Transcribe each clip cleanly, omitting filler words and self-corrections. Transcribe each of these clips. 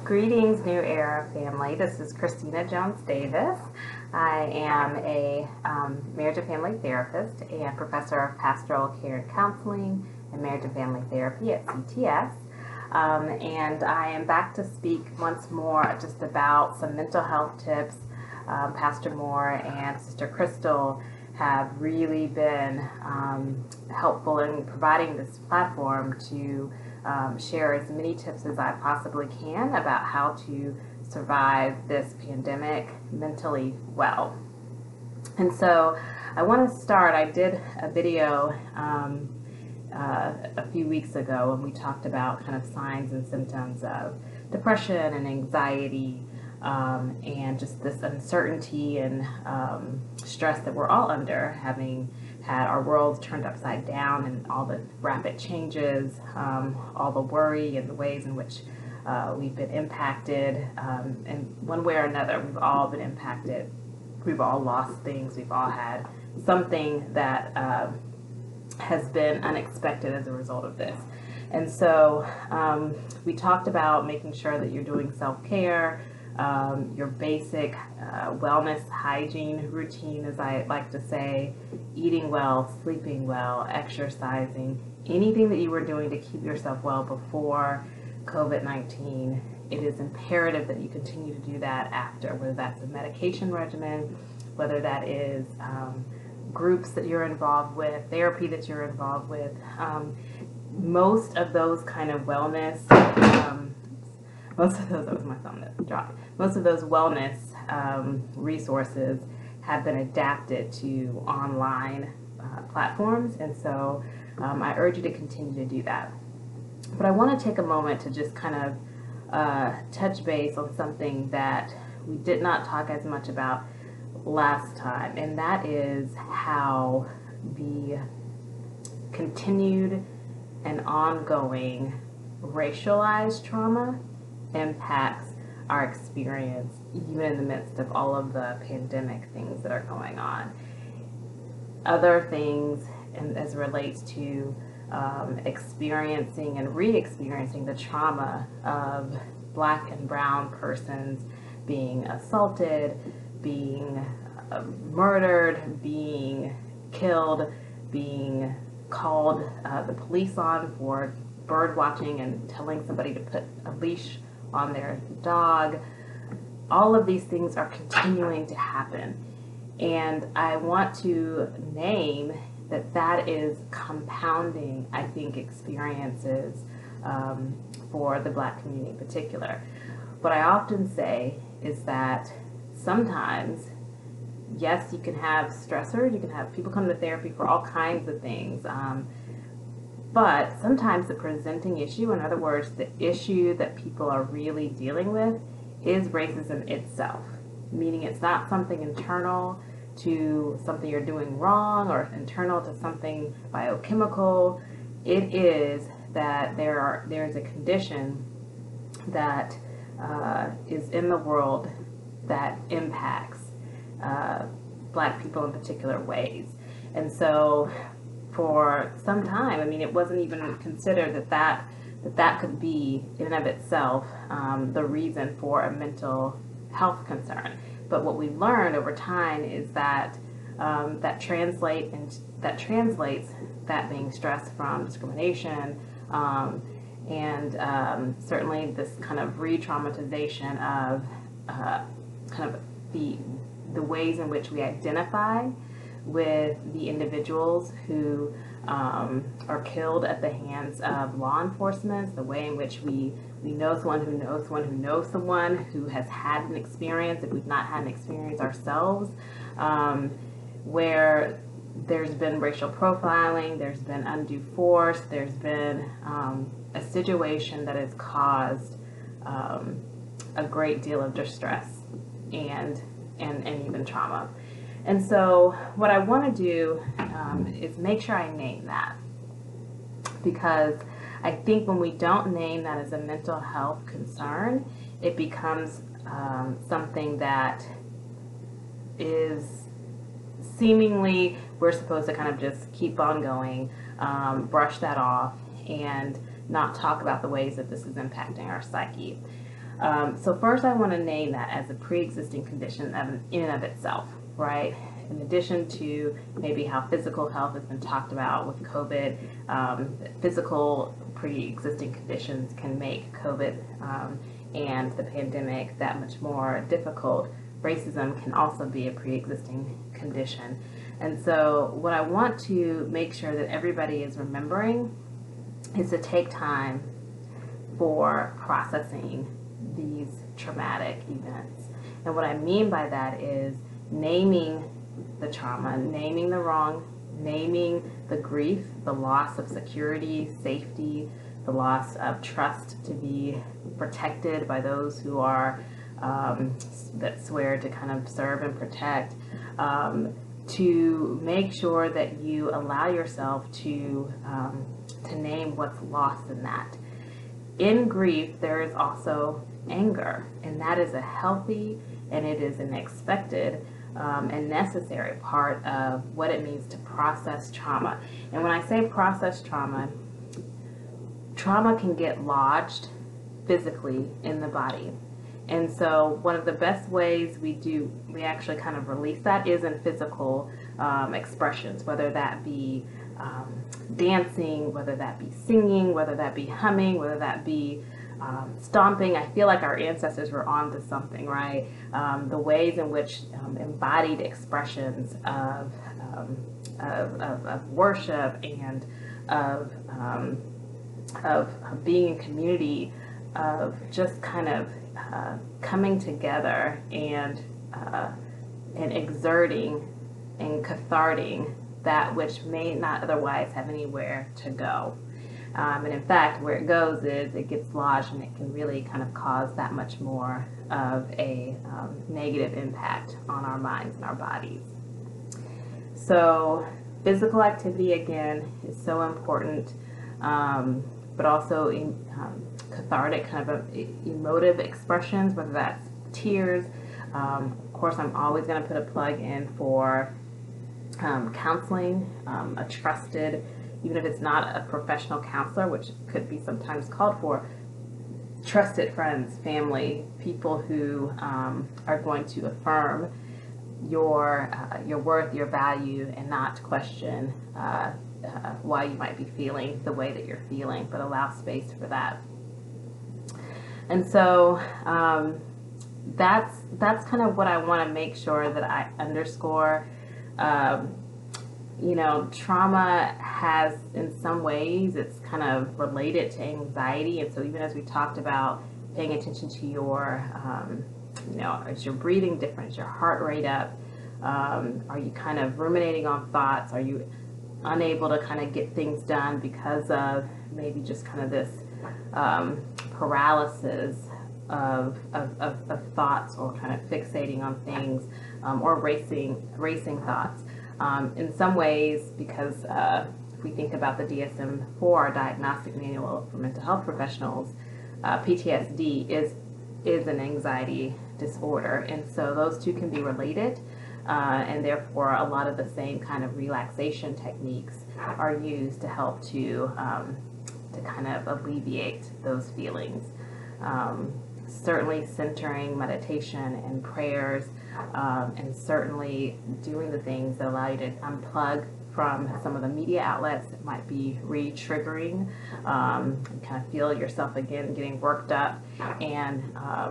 Greetings, New Era family. This is Christina Jones-Davis. I am a marriage and family therapist and professor of pastoral care and counseling and marriage and family therapy at CTS. And I am back to speak once more just about some mental health tips. Pastor Moore and Sister Crystal have really been helpful in providing this platform to share as many tips as I possibly can about how to survive this pandemic mentally well. And so I want to start, I did a video a few weeks ago and we talked about kind of signs and symptoms of depression and anxiety and just this uncertainty and stress that we're all under, having had our worlds turned upside down and all the rapid changes, all the worry and the ways in which we've been impacted. In one way or another, we've all been impacted. We've all lost things. We've all had something that has been unexpected as a result of this. And so we talked about making sure that you're doing self-care, your basic wellness hygiene routine, as I like to say, eating well, sleeping well, exercising, anything that you were doing to keep yourself well before COVID-19. It is imperative that you continue to do that after, whether that's a medication regimen, whether that is groups that you're involved with, therapy that you're involved with. Most of those kind of wellness most of those, that was my thumb that dropped. Most of those wellness resources have been adapted to online platforms, and so I urge you to continue to do that. But I want to take a moment to just kind of touch base on something that we did not talk as much about last time, and that is how the continued and ongoing racialized trauma impacts our experience even in the midst of all of the pandemic things that are going on. Other things, and as it relates to experiencing and re-experiencing the trauma of Black and brown persons being assaulted, being murdered, being killed, being called the police on for bird watching and telling somebody to put a leash on their dog. All of these things are continuing to happen, and I want to name that that is compounding, I think, experiences for the Black community in particular. What I often say is that sometimes, yes, you can have stressors, you can have people come to therapy for all kinds of things, but sometimes the presenting issue, in other words, the issue that people are really dealing with, is racism itself. Meaning it's not something internal to something you're doing wrong or internal to something biochemical. It is that there's a condition that is in the world that impacts Black people in particular ways. And so for some time, I mean, it wasn't even considered that could be in and of itself the reason for a mental health concern. But what we learned over time is that that translates that being stress from discrimination and certainly this kind of re-traumatization of kind of the ways in which we identify with the individuals who are killed at the hands of law enforcement, the way in which we know someone who knows someone who knows someone who has had an experience, if we've not had an experience ourselves, where there's been racial profiling, there's been undue force, there's been a situation that has caused a great deal of distress and even trauma. And so what I want to do is make sure I name that, because I think when we don't name that as a mental health concern, it becomes something that is seemingly we're supposed to kind of just keep on going, brush that off, and not talk about the ways that this is impacting our psyche. So first I want to name that as a pre-existing condition in and of itself, right? In addition to maybe how physical health has been talked about with COVID, physical pre-existing conditions can make COVID and the pandemic that much more difficult. Racism can also be a pre-existing condition. And so what I want to make sure that everybody is remembering is to take time for processing these traumatic events. And what I mean by that is naming the trauma, naming the wrong, naming the grief, the loss of security, safety, the loss of trust to be protected by those who are that swear to kind of serve and protect, to make sure that you allow yourself to name what's lost in that. In grief, there is also anger, and that is a healthy and it is an expected and necessary part of what it means to process trauma. And when I say process trauma, trauma can get lodged physically in the body. And so one of the best ways we actually kind of release that is in physical expressions, whether that be dancing, whether that be singing, whether that be humming, whether that be stomping. I feel like our ancestors were onto something, right? The ways in which embodied expressions of worship and of being in community, of just kind of coming together and exerting and catharting that which may not otherwise have anywhere to go. And in fact, where it goes is it gets lodged, and it can really kind of cause that much more of a negative impact on our minds and our bodies. So physical activity, again, is so important, but also cathartic kind of emotive expressions, whether that's tears. Of course, I'm always going to put a plug in for counseling, a trusted, even if it's not a professional counselor, which could be sometimes called for, trusted friends, family, people who are going to affirm your worth, your value, and not question why you might be feeling the way that you're feeling, but allow space for that. And so that's kind of what I want to make sure that I underscore. Trauma has, in some ways, it's kind of related to anxiety. And so even as we talked about paying attention to your, is your breathing different? Is your heart rate up? Are you kind of ruminating on thoughts? Are you unable to kind of get things done because of maybe just kind of this paralysis of thoughts, or kind of fixating on things, or racing thoughts? In some ways, because if we think about the DSM-4, our Diagnostic Manual for Mental Health Professionals, PTSD is an anxiety disorder, and so those two can be related, and therefore a lot of the same kind of relaxation techniques are used to help to kind of alleviate those feelings. Certainly centering, meditation, and prayers, and certainly doing the things that allow you to unplug from some of the media outlets that might be re-triggering, and kind of feel yourself again getting worked up, and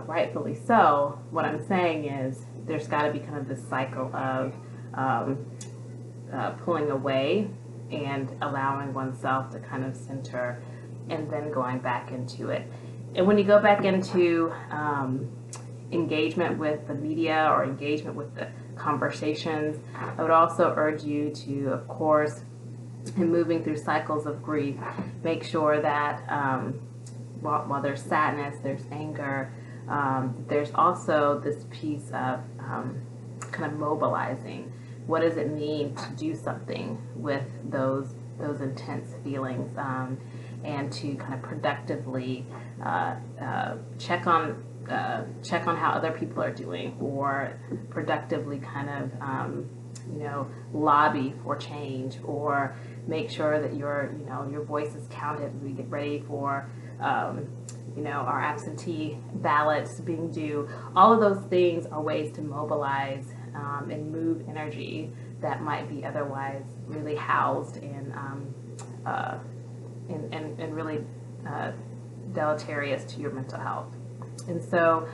rightfully so. What I'm saying is there's got to be kind of this cycle of pulling away and allowing oneself to kind of center, and then going back into it. And when you go back into engagement with the media or engagement with the conversations, I would also urge you to, of course, in moving through cycles of grief, make sure that while there's sadness, there's anger, there's also this piece of kind of mobilizing. What does it mean to do something with those intense feelings, and to kind of productively check on how other people are doing, or productively kind of lobby for change, or make sure that your voice is counted as we get ready for our absentee ballots being due. All of those things are ways to mobilize and move energy that might be otherwise really housed and really deleterious to your mental health. And so,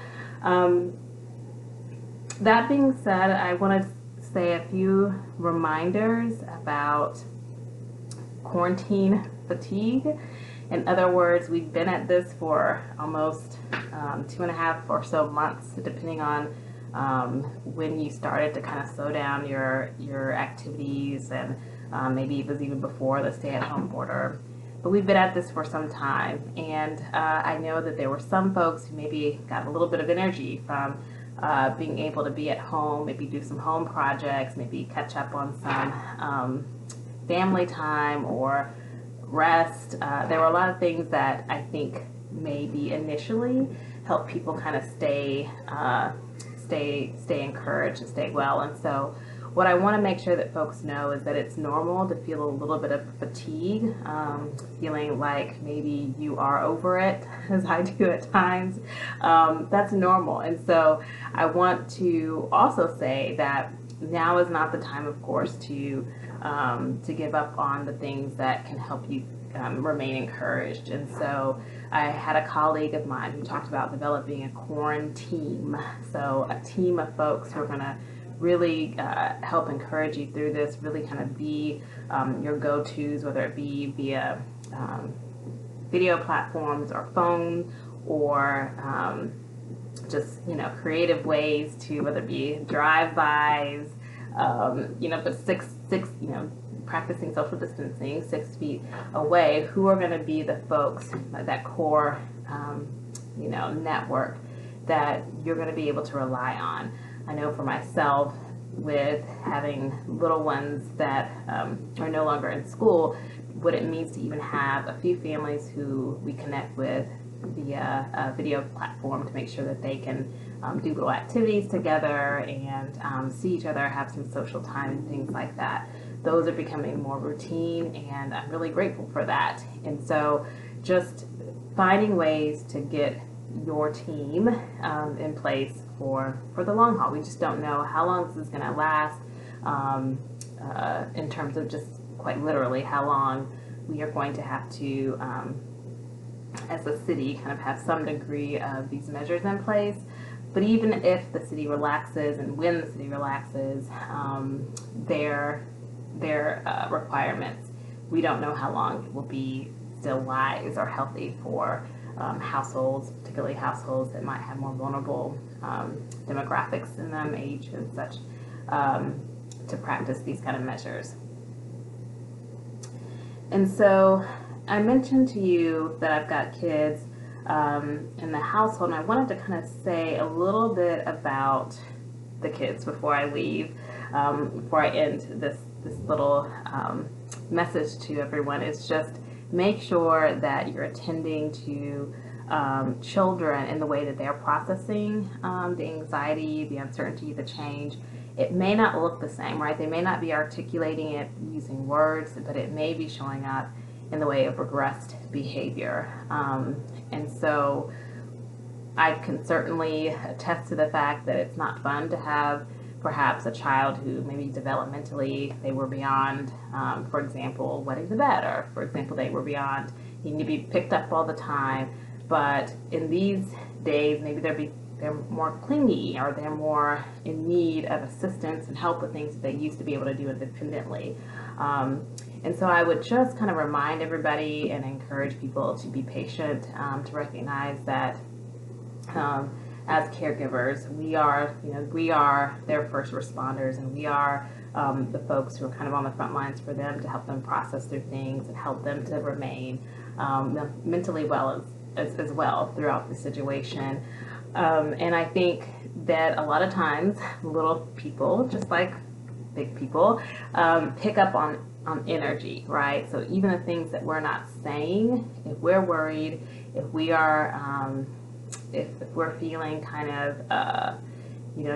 that being said, I want to say a few reminders about quarantine fatigue. In other words, we've been at this for almost 2.5 or so months, depending on when you started to kind of slow down your activities, and maybe it was even before the stay-at-home order. But we've been at this for some time, and I know that there were some folks who maybe got a little bit of energy from being able to be at home, maybe do some home projects, maybe catch up on some family time or rest. There were a lot of things that I think maybe initially help people kind of stay encouraged and stay well. And so what I want to make sure that folks know is that it's normal to feel a little bit of fatigue, feeling like maybe you are over it, as I do at times. That's normal. And so I want to also say that now is not the time, of course, to give up on the things that can help you remain encouraged. And so I had a colleague of mine who talked about developing a quarantine. So a team of folks who are going to really help encourage you through this, really kind of be your go-tos, whether it be via video platforms or phone, or just creative ways to, whether it be drive-bys, but six practicing social distancing 6 feet away. Who are going to be the folks, that core network that you're going to be able to rely on? I know for myself, with having little ones that are no longer in school, what it means to even have a few families who we connect with via a video platform to make sure that they can do little activities together and see each other, have some social time and things like that. Those are becoming more routine, and I'm really grateful for that. And so just finding ways to get your team in place for the long haul. We just don't know how long this is going to last, in terms of just quite literally how long we are going to have to, as a city, kind of have some degree of these measures in place. But even if the city relaxes, and when the city relaxes their requirements, we don't know how long it will be still wise or healthy for households, particularly households that might have more vulnerable demographics in them, age and such, to practice these kind of measures. And so I mentioned to you that I've got kids in the household, and I wanted to kind of say a little bit about the kids before I leave, before I end this little message to everyone. Is just make sure that you're attending to children in the way that they're processing the anxiety, the uncertainty, the change. It may not look the same, right? They may not be articulating it using words, but it may be showing up in the way of regressed behavior. And so I can certainly attest to the fact that it's not fun to have perhaps a child who maybe developmentally they were beyond, for example, wetting the bed, or for example, they were beyond needing to be picked up all the time. But in these days, maybe they're more clingy, or they're more in need of assistance and help with things that they used to be able to do independently. And so I would just kind of remind everybody and encourage people to be patient, to recognize that as caregivers, we are their first responders, and we are the folks who are kind of on the front lines for them, to help them process through things and help them to remain mentally well as well throughout the situation. And I think that a lot of times little people, just like big people, pick up on energy, right? So even the things that we're not saying, if we're worried, if we are if we're feeling kind of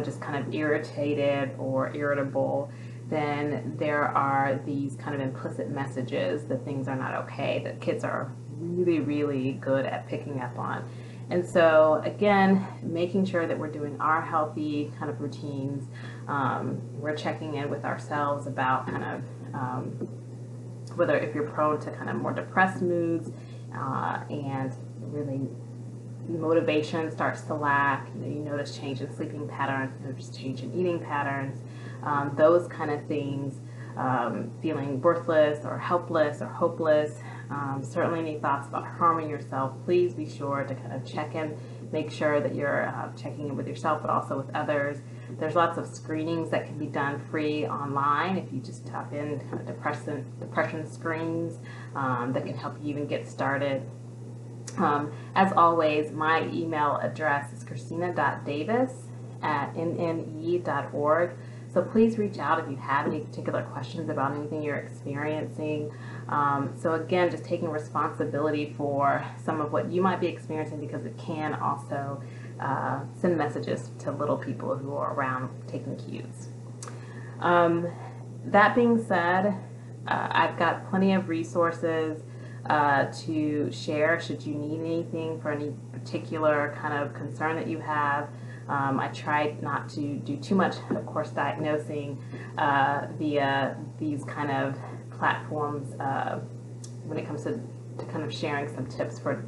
just kind of irritated or irritable, then there are these kind of implicit messages that things are not okay, that kids are really, really good at picking up on. And so, again, making sure that we're doing our healthy kind of routines. We're checking in with ourselves about kind of whether if you're prone to kind of more depressed moods and really motivation starts to lack, you notice change in sleeping patterns, you notice change in eating patterns, those kind of things, feeling worthless or helpless or hopeless, certainly any thoughts about harming yourself, please be sure to kind of check in, make sure that you're checking in with yourself but also with others. There's lots of screenings that can be done free online if you just tap in kind of depression screens that can help you even get started. As always, my email address is christina.davis@nne.org. So please reach out if you have any particular questions about anything you're experiencing. So again, just taking responsibility for some of what you might be experiencing, because it can also send messages to little people who are around taking cues. That being said, I've got plenty of resources to share should you need anything for any particular kind of concern that you have. I tried not to do too much, of course, diagnosing via these kind of platforms when it comes to kind of sharing some tips for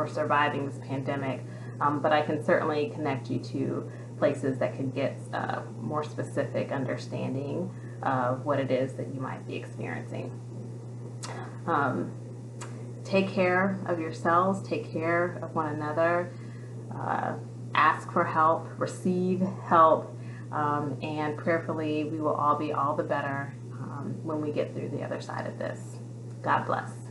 surviving this pandemic. But I can certainly connect you to places that can get more specific understanding of what it is that you might be experiencing. Take care of yourselves, take care of one another, ask for help, receive help, and prayerfully we will all be all the better when we get through the other side of this. God bless.